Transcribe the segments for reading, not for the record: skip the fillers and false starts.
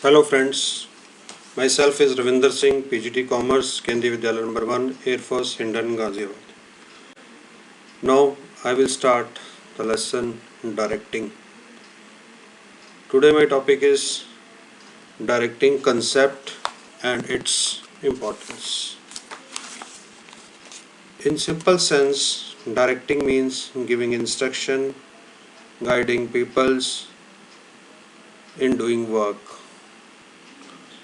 Hello friends, myself is Ravinder Singh, PGT Commerce, Kendriya Vidyalaya number 1, Air Force, Hindon, Ghaziabad. Now I will start the lesson directing. Today my topic is directing concept and its importance. In simple sense, directing means giving instruction, guiding peoples in doing work.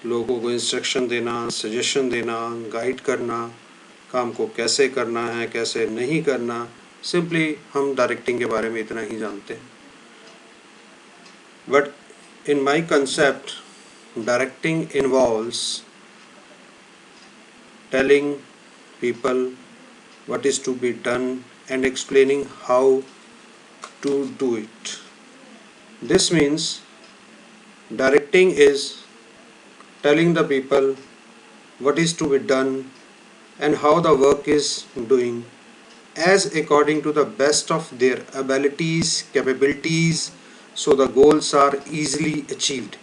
लोगों को instruction देना, suggestion देना, guide करना, काम को कैसे करना है, कैसे नहीं करना, सिंपली हम डायरेक्टिंग के बारे में इतना ही जानते हैं. But in my concept directing involves telling people what is to be done and explaining how to do it. This means directing is telling the people what is to be done and how the work is doing as according to the best of their abilities, capabilities, so the goals are easily achieved.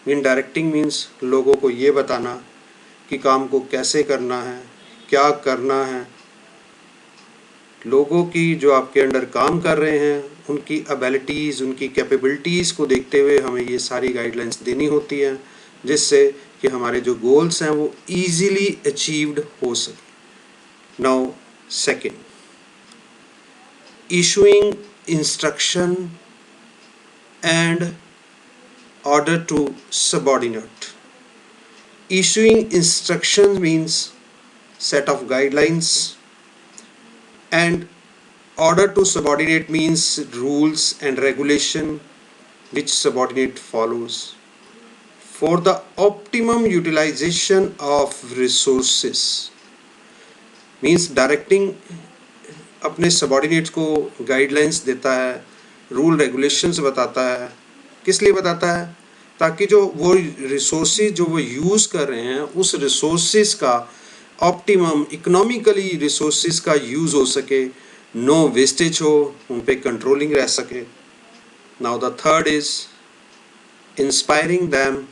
Mean directing means लोगों को ये बताना कि काम को कैसे करना है, क्या करना है. लोगों की जो आपके अंडर काम कर रहे हैं उनकी एबिलिटीज़, उनकी कैपेबिलिटीज़ को देखते हुए हमें ये सारी गाइडलाइंस देनी होती हैं जिससे कि हमारे जो गोल्स हैं वो ईजीली अचीव्ड हो सके. Now second, issuing instruction and order to subordinate. Issuing instruction means set of guidelines and order to subordinate means rules and regulation which subordinate follows for the optimum utilization of resources. means directing अपने subordinates को guidelines देता है, rule regulations बताता है. किस लिए बताता है? ताकि जो वो resources जो वो use कर रहे हैं उस resources का ऑप्टिमम इकोनॉमिकली रिसोर्सेज का यूज़ हो सके, नो वेस्टेज हो, उन पे कंट्रोलिंग रह सके. Now the third is inspiring them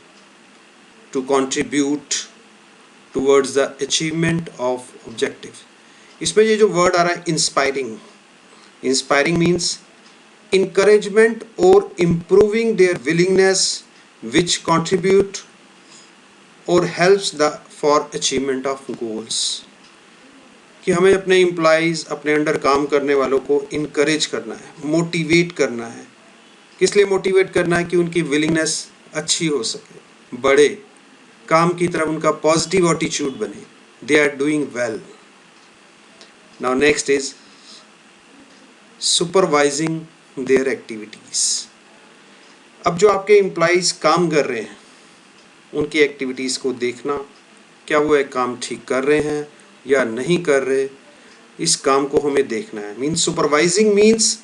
to contribute towards the achievement of objective. इसमें ये जो वर्ड आ रहा है inspiring, inspiring means encouragement or improving their willingness which contribute or helps the for achievement of goals. कि हमें अपने employees, अपने अंडर काम करने वालों को इनकरेज करना है, मोटिवेट करना है. किस लिए मोटिवेट करना है? कि उनकी विलिंगनेस अच्छी हो सके, बढ़े, काम की तरफ उनका पॉजिटिव एटीट्यूड बने, they are doing well. Now next is supervising their activities. अब जो आपके एम्प्लॉइज़ काम कर रहे हैं उनकी एक्टिविटीज़ को देखना, क्या वो एक काम ठीक कर रहे हैं या नहीं कर रहे, इस काम को हमें देखना है. Means supervising means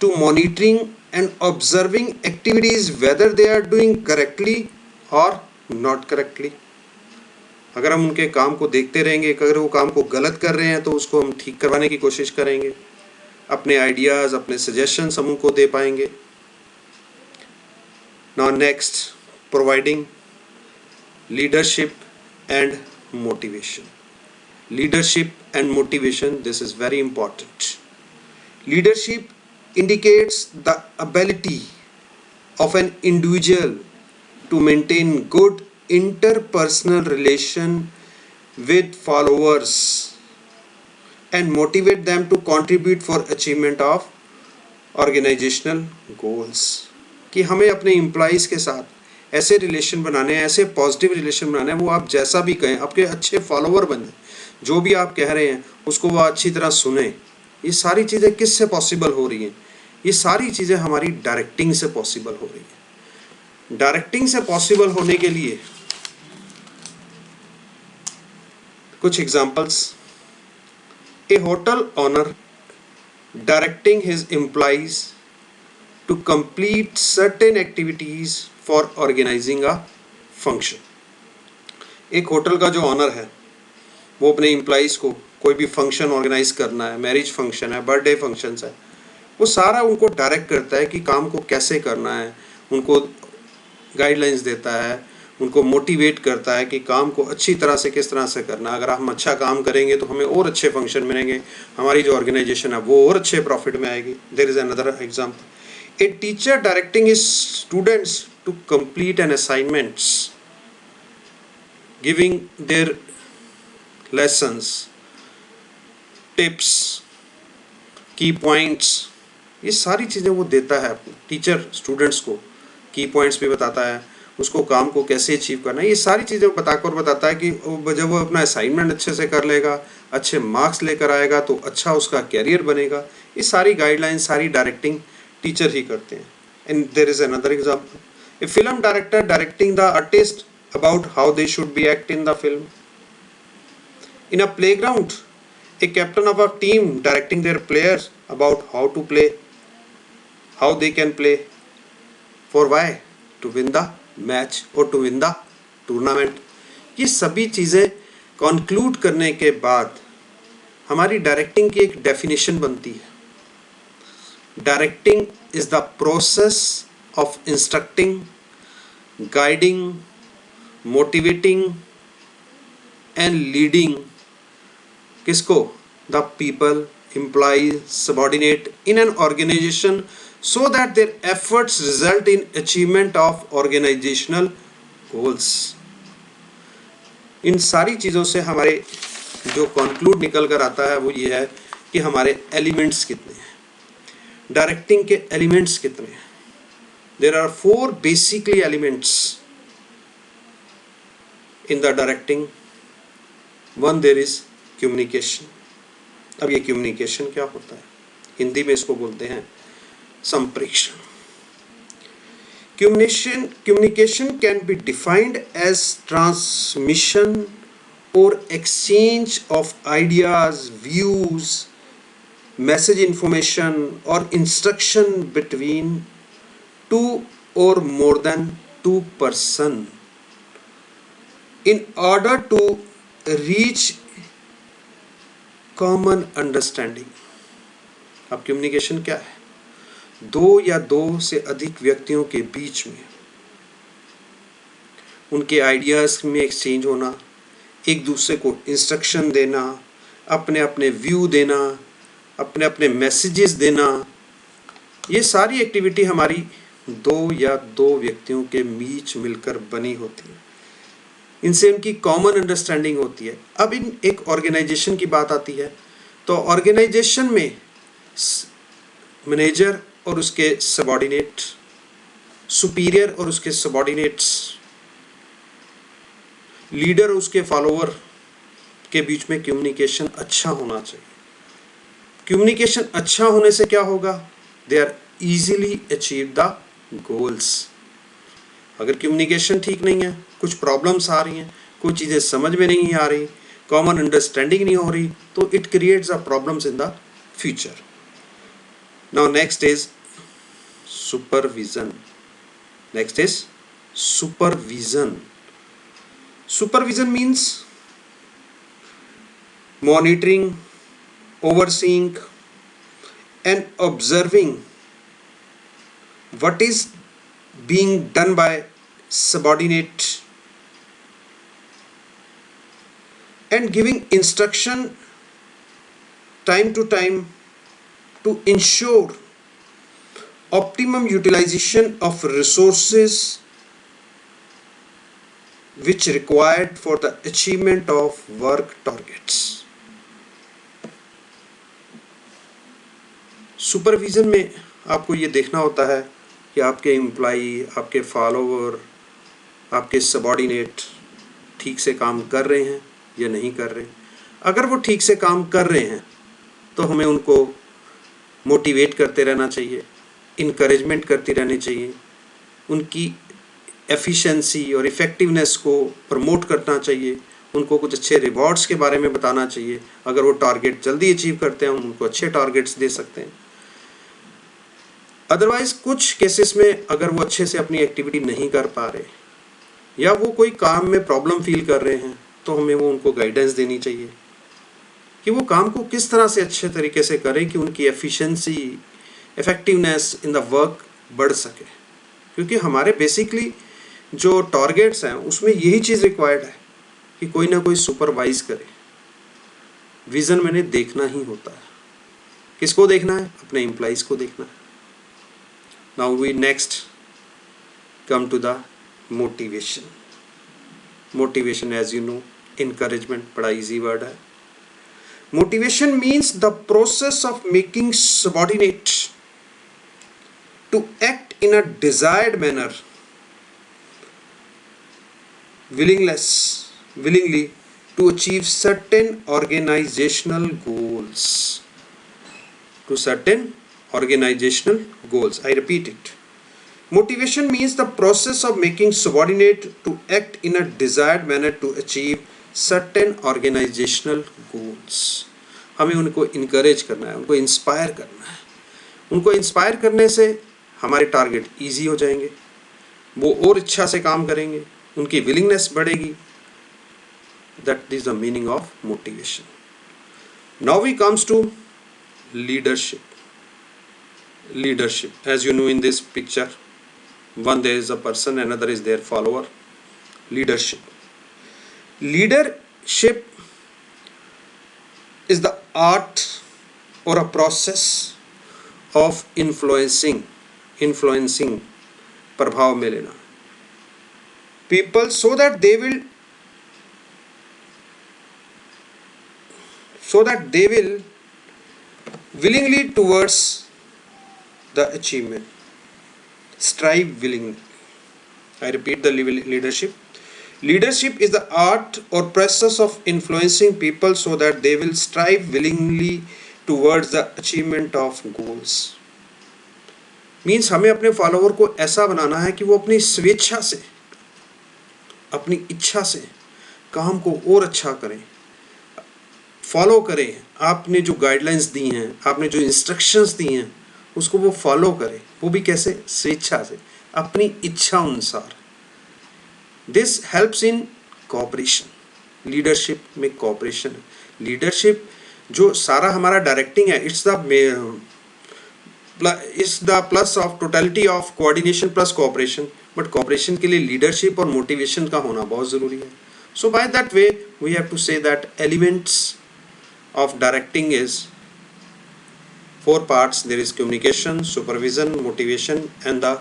to monitoring and observing activities whether they are doing correctly और नॉट करेक्टली. अगर हम उनके काम को देखते रहेंगे, अगर वो काम को गलत कर रहे हैं तो उसको हम ठीक करवाने की कोशिश करेंगे, अपने आइडियाज़, अपने सजेशंस हम उनको दे पाएंगे. Now next, providing leadership and motivation. Leadership and motivation, this is very important. Leadership indicates the ability of an individual to maintain good interpersonal relation with followers and motivate them to contribute for achievement of organizational goals. कि हमें अपने employees के साथ ऐसे relation बनाने हैं, ऐसे positive relation बनाने हैं, वो आप जैसा भी कहें आपके अच्छे फॉलोवर बने, जो भी आप कह रहे हैं उसको वो अच्छी तरह सुने. ये सारी चीज़ें किससे पॉसिबल हो रही हैं? ये सारी चीज़ें हमारी डायरेक्टिंग से पॉसिबल हो रही हैं. डायरेक्टिंग से पॉसिबल होने के लिए कुछ examples. A hotel owner directing his employees to complete certain activities for organising a function. एक होटल का जो ऑनर है वो अपने एम्प्लॉइज़ को कोई भी फंक्शन ऑर्गेनाइज करना है, मैरिज फंक्शन है, बर्थडे फंक्शंस है, वो सारा उनको डायरेक्ट करता है कि काम को कैसे करना है, उनको गाइडलाइंस देता है, उनको मोटिवेट करता है कि काम को अच्छी तरह से किस तरह से करना। अगर हम अच्छा काम करेंगे तो हमें और अच्छे फंक्शन मिलेंगे, हमारी जो ऑर्गेनाइजेशन है वो और अच्छे प्रॉफिट में आएगी। There is another example, a teacher directing his students to complete an assignments, giving their lessons, tips, key points, ये सारी चीज़ें वो देता है। टीचर स्टूडेंट्स को की पॉइंट्स भी बताता है, उसको काम को कैसे अचीव करना है, ये सारी चीज़ें बताकर बताता है कि जब वो अपना असाइनमेंट अच्छे से कर लेगा, अच्छे मार्क्स लेकर आएगा तो अच्छा उसका कैरियर बनेगा। ये सारी गाइडलाइन, सारी डायरेक्टिंग टीचर ही करते हैं। And there is another example, a film director directing the artist about how they should be act in the film. In a playground, a captain of a team directing their players about how to play, how they can play, for why, to win the match or to win the tournament। ये सभी चीज़ें conclude करने के बाद हमारी directing की एक definition बनती है। Directing is the process of instructing, guiding, motivating and leading किसको? The people, employ, subordinate in an organisation so that their efforts result in achievement of organisational goals. इन सारी चीज़ों से हमारे जो कंक्लूड निकल कर आता है वो ये है कि हमारे एलिमेंट्स कितने हैं, डायरेक्टिंग के एलिमेंट्स कितने हैं। There are 4 basically elements in the directing. One, there is communication. अब ये कम्युनिकेशन क्या होता है? हिंदी में इसको बोलते हैं संप्रेषण। Communication can be defined as transmission और exchange of ideas, views, message, information और instruction between 2 or more than 2 person in order to reach common understanding. अब कम्युनिकेशन क्या है? 2 या 2 से अधिक व्यक्तियों के बीच में उनके आइडियाज़ में एक्सचेंज होना, एक दूसरे को इंस्ट्रक्शन देना, अपने अपने व्यू देना, अपने अपने मैसेजेस देना, ये सारी एक्टिविटी हमारी 2 या 2 व्यक्तियों के बीच मिलकर बनी होती है। इनसे उनकी कॉमन अंडरस्टैंडिंग होती है। अब इन एक ऑर्गेनाइजेशन की बात आती है तो ऑर्गेनाइजेशन में मैनेजर और उसके सबॉर्डिनेट, सुपीरियर और उसके सबॉर्डिनेट्स, लीडर और उसके फॉलोअर के बीच में कम्युनिकेशन अच्छा होना चाहिए। कम्युनिकेशन अच्छा होने से क्या होगा? They are easily achieve the goals. अगर कम्युनिकेशन ठीक नहीं है, कुछ प्रॉब्लम्स आ रही हैं, कुछ चीज़ें समझ में नहीं आ रही, कॉमन अंडरस्टैंडिंग नहीं हो रही, तो it creates a problems in the future. Now next is supervision. Next is supervision. Supervision means monitoring, overseeing and observing what is being done by subordinate and giving instruction time to time to ensure optimum utilization of resources which required for the achievement of work targets। Supervision में आपको ये देखना होता है कि आपके employee, आपके follower, आपके सबॉर्डिनेट ठीक से काम कर रहे हैं या नहीं कर रहे। अगर वो ठीक से काम कर रहे हैं तो हमें उनको मोटिवेट करते रहना चाहिए, इनकरेजमेंट करती रहनी चाहिए, उनकी एफिशिएंसी और इफ़ेक्टिवनेस को प्रमोट करना चाहिए, उनको कुछ अच्छे रिवॉर्ड्स के बारे में बताना चाहिए। अगर वो टारगेट जल्दी अचीव करते हैं हम उनको अच्छे टारगेट्स दे सकते हैं। अदरवाइज़ कुछ केसेस में अगर वो अच्छे से अपनी एक्टिविटी नहीं कर पा रहे या वो कोई काम में प्रॉब्लम फील कर रहे हैं तो हमें वो उनको गाइडेंस देनी चाहिए कि वो काम को किस तरह से अच्छे तरीके से करें कि उनकी efficiency, effectiveness in the work बढ़ सके। क्योंकि हमारे बेसिकली जो टारगेट्स हैं उसमें यही चीज़ रिक्वायर्ड है कि कोई ना कोई सुपरवाइज करे। विज़न मैंने देखना ही होता है। किसको देखना है? अपने एम्प्लॉइज़ को देखना है। Now we next come to the motivation. Motivation as you know, encouragement बड़ा इजी वर्ड है। Motivation means the process of making subordinate to act in a desired manner willingly to achieve certain organizational goals. To certain organizational goals. I repeat it. Motivation means the process of making subordinate to act in a desired manner to achieve certain organizational goals. हमें उनको encourage करना है, उनको inspire करना है। उनको inspire करने से हमारे टारगेट ईजी हो जाएंगे, वो और इच्छा से काम करेंगे, उनकी विलिंगनेस बढ़ेगी। That is the meaning of motivation. Now we comes to leadership. Leadership, as you know in this picture, one there is a person, another is their follower. Leadership. Leadership is the art or a process of influencing प्रभाव में लेना people so that they will willingly towards the achievement, strive willingly. I repeat the leadership. Leadership is the art or process of influencing people so that they will strive willingly towards the achievement of goals. Means हमें अपने follower को ऐसा बनाना है कि वो अपनी स्वेच्छा से, अपनी इच्छा से काम को और अच्छा करें, फॉलो करें। आपने जो गाइडलाइंस दी हैं, आपने जो इंस्ट्रक्शंस दी हैं, उसको वो फॉलो करें। वो भी कैसे? स्वेच्छा से, अपनी इच्छा अनुसार। This helps in cooperation. Leadership में कोऑपरेशन है। लीडरशिप जो सारा हमारा डायरेक्टिंग है, it's the plus of totality of coordination plus cooperation. But cooperation के लिए लीडरशिप और मोटिवेशन का होना बहुत ज़रूरी है। So by that way we have to say that elements of directing is 4 parts. There is communication, supervision, motivation and the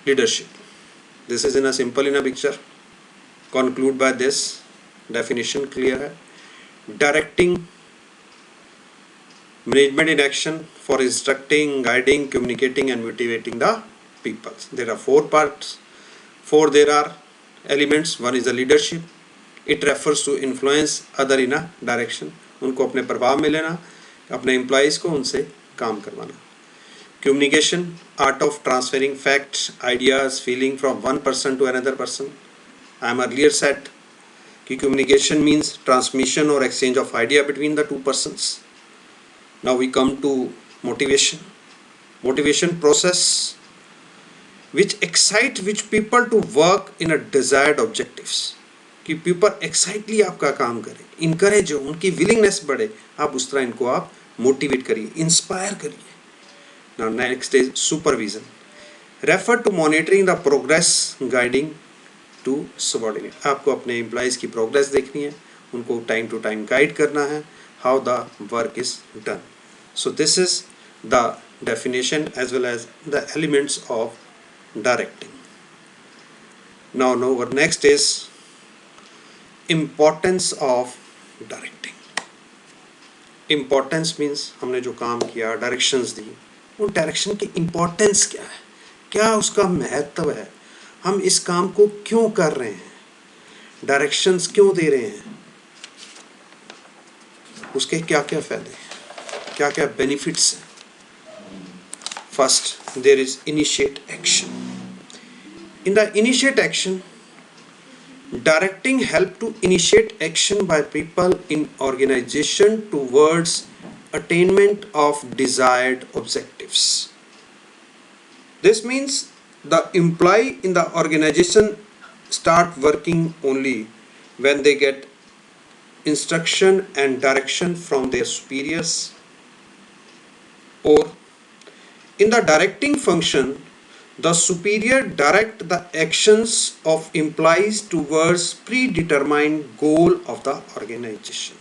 leadership. This is in a simple in a picture. Conclude by this definition. Clear है? Directing, management in action for instructing, guiding, communicating and motivating the people. There are 4 parts. There are elements. One is the leadership. It refers to influence other in a direction. उनको अपने प्रभाव में लेना, अपने employees को उनसे काम करवाना। Communication, art of transferring facts, ideas, feeling from one person to another person. I am earlier said कि communication means transmission or exchange of idea between the two persons. Now we come to motivation. Motivation process which excite people to work in a desired objectives. कि people एक्साइटली आपका काम करें, encourage हो, उनकी willingness बढ़े, आप उस तरह इनको आप मोटिवेट करिए, इंस्पायर करिए। Now next is supervision, refer to monitoring the progress guiding to subordinate. आपको अपने एम्प्लॉइज़ की प्रोग्रेस देखनी है, उनको टाइम टू टाइम गाइड करना है, how the work is done. So this is the definition as well as the elements of directing. Now next is importance of directing. Importance means हमने जो काम किया, डायरेक्शंस दी, उन डायरेक्शन की importance क्या है, क्या उसका महत्व है, हम इस काम को क्यों कर रहे हैं, डायरेक्शंस क्यों दे रहे हैं, उसके क्या क्या फायदे हैं, क्या क्या बेनिफिट्स हैं। First, there is initiate action. In the initiate action, directing help to initiate action by people in organization towards attainment of desired objectives. This means the employee in the organization start working only when they get instruction and direction from their superiors, or in the directing function The superior direct the actions of employees towards predetermined goal of the organization.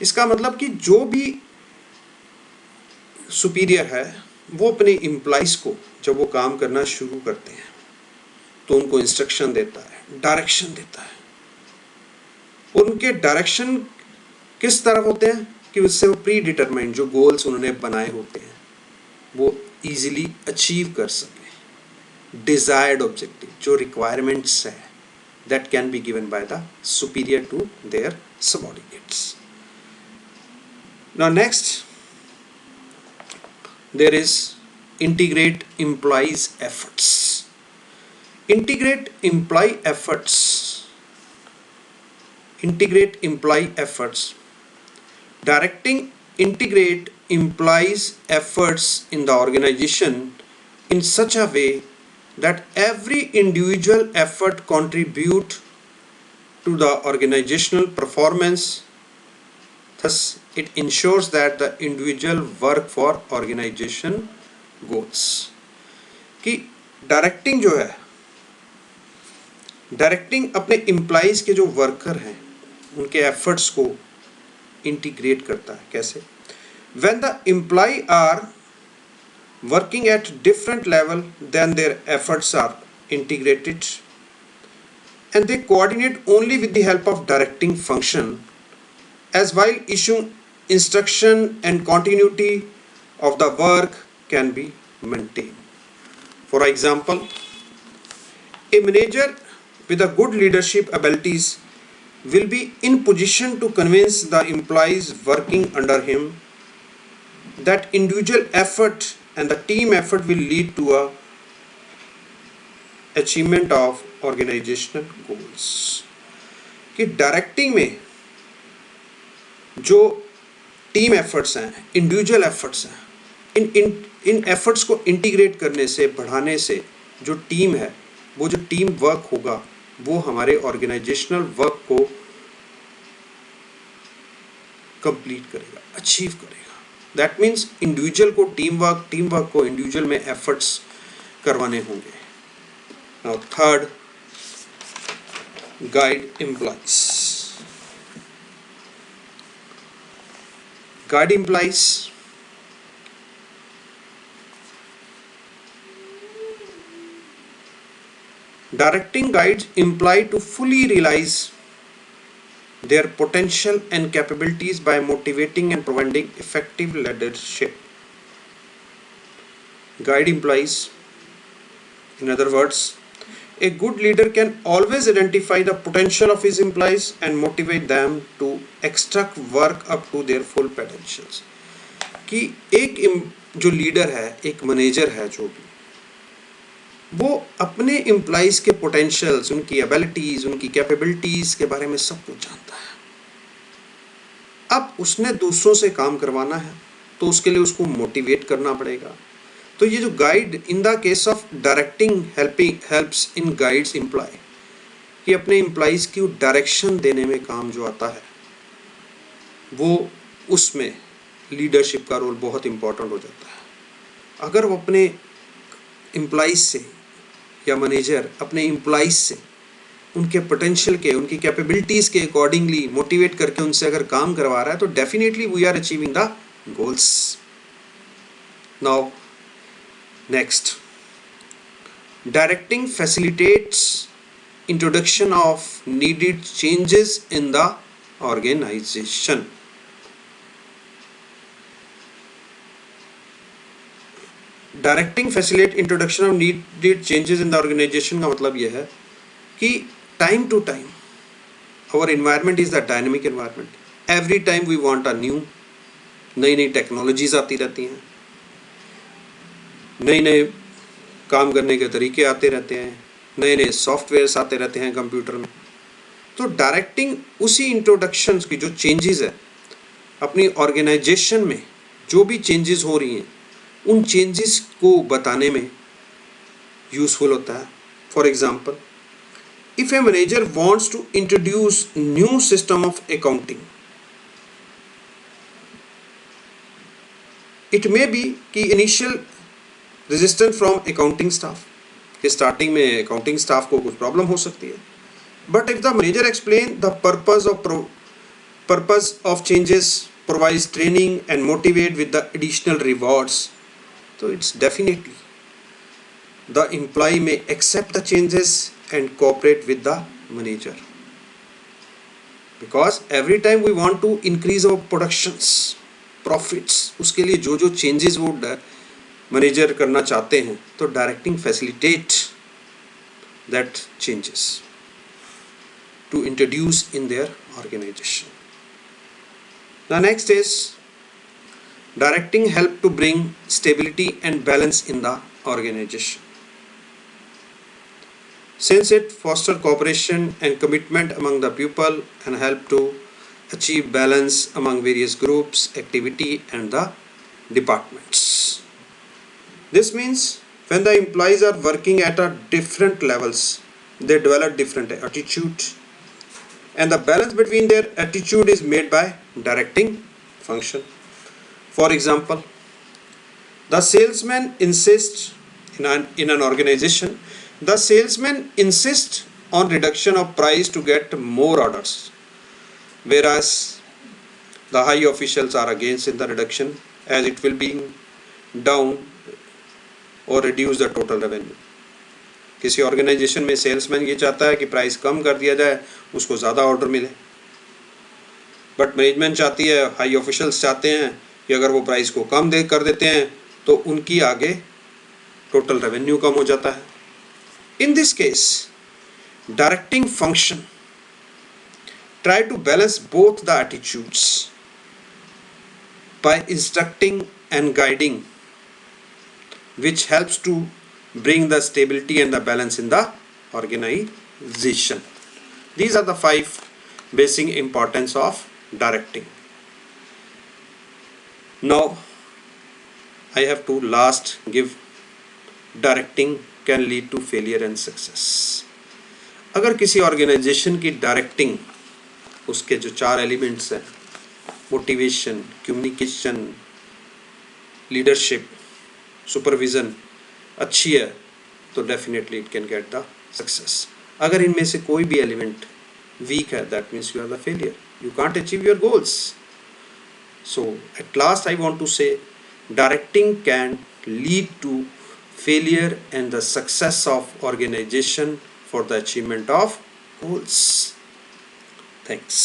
इसका मतलब कि जो भी superior है वो अपने employees को जब वो काम करना शुरू करते हैं तो उनको इंस्ट्रक्शन देता है, डायरेक्शन देता है। उनके डायरेक्शन किस तरफ होते हैं कि उससे वो प्री डिटरमाइंड जो गोल्स उन्होंने बनाए होते हैं वो इजीली अचीव कर सके। डिजायर्ड ऑब्जेक्टिव जो रिक्वायरमेंट्स है that can be given by the superior to their subordinates. Now next, there is integrate employees efforts. Integrate employee efforts. Integrate employee efforts. Directing integrate employees efforts in the organization in such a way that every individual effort contribute to the organizational performance. Thus, it ensures that the individual work for organization goals. कि directing जो है, directing अपने employees के जो worker हैं उनके efforts को integrate करता है। कैसे? When the employee are working at different level, then their efforts are integrated and they coordinate only with the help of directing function, as while issuing instruction and continuity of the work can be maintained. For example, a manager with a good leadership abilities will be in position to convince the employees working under him that individual effort and the team effort will lead to a achievement of organizational goals. कि directing में जो team efforts हैं, individual efforts हैं, इन efforts को integrate करने से, बढ़ाने से जो टीम है, वो जो टीम वर्क होगा वो हमारे ऑर्गेनाइजेशनल वर्क को कंप्लीट करेगा, अचीव करेगा। दैट मीन्स इंडिविजुअल को टीम वर्क को इंडिविजुअल में एफर्ट्स करवाने होंगे। Now third, guide employees. Guide employees directing guides employee to fully realize their potential and capabilities by motivating and providing effective leadership. Guide employees, in other words, a good leader can always identify the potential of his employees and motivate them to extract work up to their full potentials. कि एक जो leader है, एक manager है, जो भी वो अपने एम्प्लॉइज के पोटेंशियल्स, उनकी एबिलिटीज, उनकी कैपेबिलिटीज के बारे में सब कुछ जानता है। अब उसने दूसरों से काम करवाना है तो उसके लिए उसको मोटिवेट करना पड़ेगा। तो ये जो guide in the case of directing helps in guides employ, कि अपने एम्प्लॉइज की डायरेक्शन देने में काम जो आता है वो उसमें लीडरशिप का रोल बहुत इंपॉर्टेंट हो जाता है। अगर वो अपने एम्प्लॉइज से या मैनेजर अपने एम्प्लॉइज से उनके पोटेंशियल के, उनकी कैपेबिलिटीज़ के अकॉर्डिंगली मोटिवेट करके उनसे अगर काम करवा रहा है तो definitely we are achieving the goals. Now next, directing facilitates introduction of needed changes in the organisation. Directing facilitate introduction of needed changes in the organisation का मतलब यह है कि time to time our environment is the dynamic environment. Every time we want a new, नई नई technologies आती रहती हैं, नए नए काम करने के तरीके आते रहते हैं, नए नए सॉफ्टवेयर्स आते रहते हैं कंप्यूटर में। तो डायरेक्टिंग उसी इंट्रोडक्शंस की जो चेंजेस है अपनी ऑर्गेनाइजेशन में, जो भी चेंजेस हो रही हैं उन चेंजेस को बताने में यूजफुल होता है। For example, if a manager wants to introduce new system of accounting, it may be कि initial resistance from accounting staff, कि स्टार्टिंग में अकाउंटिंग स्टाफ को कुछ प्रॉब्लम हो सकती है, but if the manager explain the purpose of changes, provides training and motivate with the additional rewards, तो it's definitely the employee may accept the changes and cooperate with the manager, because every time we want to increase our productions, profits, उसके लिए जो जो changes वो manager करना चाहते हैं, तो directing facilitate that changes to introduce in their organization. The next is directing help to bring stability and balance in the organization. Since it fosters cooperation and commitment among the people and help to achieve balance among various groups, activity and the departments. This means when the employees are working at a different levels, they develop different attitude, and the balance between their attitude is made by directing function. For example, the salesman insists in an organization, the salesman insists on reduction of price to get more orders, whereas the high officials are against in the reduction, as it will be down or reduce the total revenue. किसी organisation में salesman ये चाहता है कि price कम कर दिया जाए, उसको ज़्यादा ऑर्डर मिले, बट मैनेजमेंट चाहती है, हाई ऑफिशियल्स चाहते हैं कि अगर वो प्राइस को कम कर देते हैं तो उनकी आगे टोटल रेवेन्यू कम हो जाता है. In this case, directing function try to balance both the attitudes by instructing and guiding, which helps to bring the stability and the balance in the organization. These are the 5 basic importance of directing. Now I have to last give directing can lead to failure and success. अगर किसी organisation की directing, उसके जो 4 elements हैं, motivation, communication, leadership, supervision, अच्छी है, तो definitely it can get the success. अगर इनमें से कोई भी एलिमेंट वीक है, that means you are the failure, you can't achieve your goals. So at last I want to say directing can lead to failure and the success of organization for the achievement of goals. Thanks.